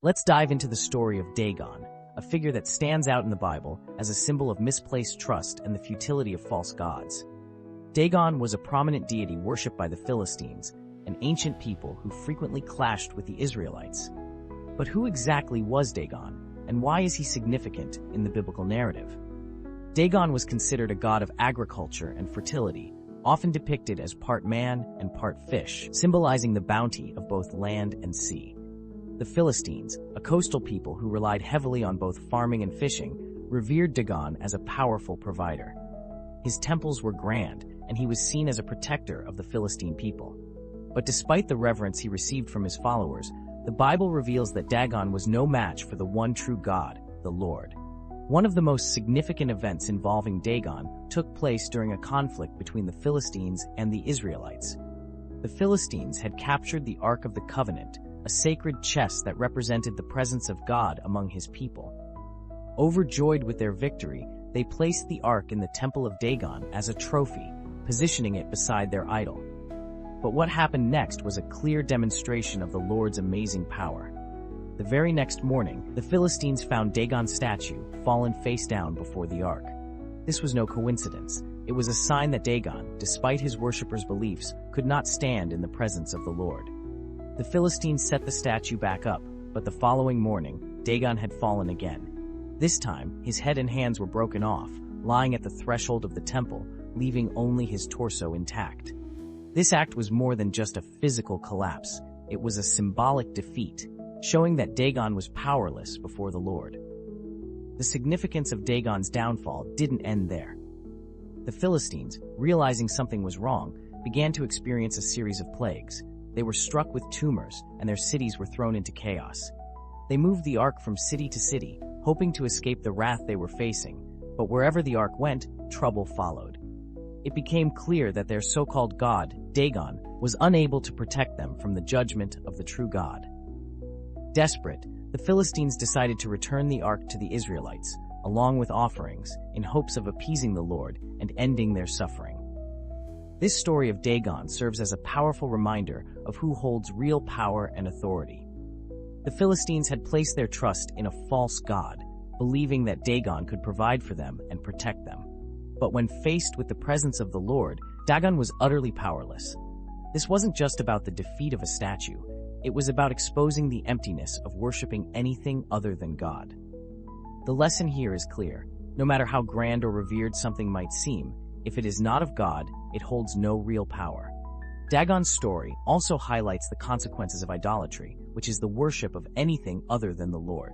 Let's dive into the story of Dagon, a figure that stands out in the Bible as a symbol of misplaced trust and the futility of false gods. Dagon was a prominent deity worshipped by the Philistines, an ancient people who frequently clashed with the Israelites. But who exactly was Dagon, and why is he significant in the biblical narrative? Dagon was considered a god of agriculture and fertility, often depicted as part man and part fish, symbolizing the bounty of both land and sea. The Philistines, a coastal people who relied heavily on both farming and fishing, revered Dagon as a powerful provider. His temples were grand, and he was seen as a protector of the Philistine people. But despite the reverence he received from his followers, the Bible reveals that Dagon was no match for the one true God, the Lord. One of the most significant events involving Dagon took place during a conflict between the Philistines and the Israelites. The Philistines had captured the Ark of the Covenant, a sacred chest that represented the presence of God among his people. Overjoyed with their victory, they placed the Ark in the temple of Dagon as a trophy, positioning it beside their idol. But what happened next was a clear demonstration of the Lord's amazing power. The very next morning, the Philistines found Dagon's statue fallen face down before the ark. This was no coincidence. It was a sign that Dagon, despite his worshippers' beliefs, could not stand in the presence of the Lord. The Philistines set the statue back up, but the following morning, Dagon had fallen again. This time, his head and hands were broken off, lying at the threshold of the temple, leaving only his torso intact. This act was more than just a physical collapse. It was a symbolic defeat, showing that Dagon was powerless before the Lord. The significance of Dagon's downfall didn't end there. The Philistines, realizing something was wrong, began to experience a series of plagues. They were struck with tumors, and their cities were thrown into chaos. They moved the ark from city to city, hoping to escape the wrath they were facing, but wherever the ark went, trouble followed. It became clear that their so-called god, Dagon, was unable to protect them from the judgment of the true God. Desperate, the Philistines decided to return the ark to the Israelites, along with offerings, in hopes of appeasing the Lord and ending their suffering. This story of Dagon serves as a powerful reminder of who holds real power and authority. The Philistines had placed their trust in a false god, believing that Dagon could provide for them and protect them. But when faced with the presence of the Lord, Dagon was utterly powerless. This wasn't just about the defeat of a statue. It was about exposing the emptiness of worshiping anything other than God. The lesson here is clear. No matter how grand or revered something might seem, if it is not of God, it holds no real power. Dagon's story also highlights the consequences of idolatry, which is the worship of anything other than the Lord.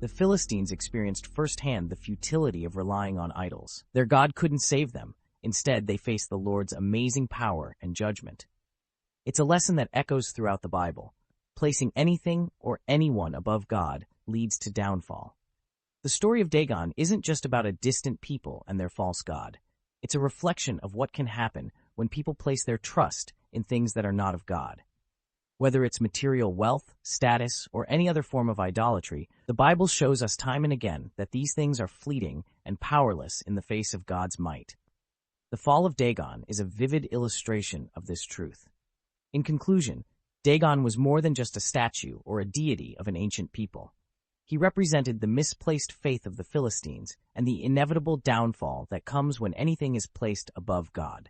The Philistines experienced firsthand the futility of relying on idols. Their God couldn't save them. Instead, they faced the Lord's amazing power and judgment. It's a lesson that echoes throughout the Bible. Placing anything or anyone above God leads to downfall. The story of Dagon isn't just about a distant people and their false god. It's a reflection of what can happen when people place their trust in things that are not of God. Whether it's material wealth, status, or any other form of idolatry, the Bible shows us time and again that these things are fleeting and powerless in the face of God's might. The fall of Dagon is a vivid illustration of this truth. In conclusion, Dagon was more than just a statue or a deity of an ancient people. He represented the misplaced faith of the Philistines and the inevitable downfall that comes when anything is placed above God.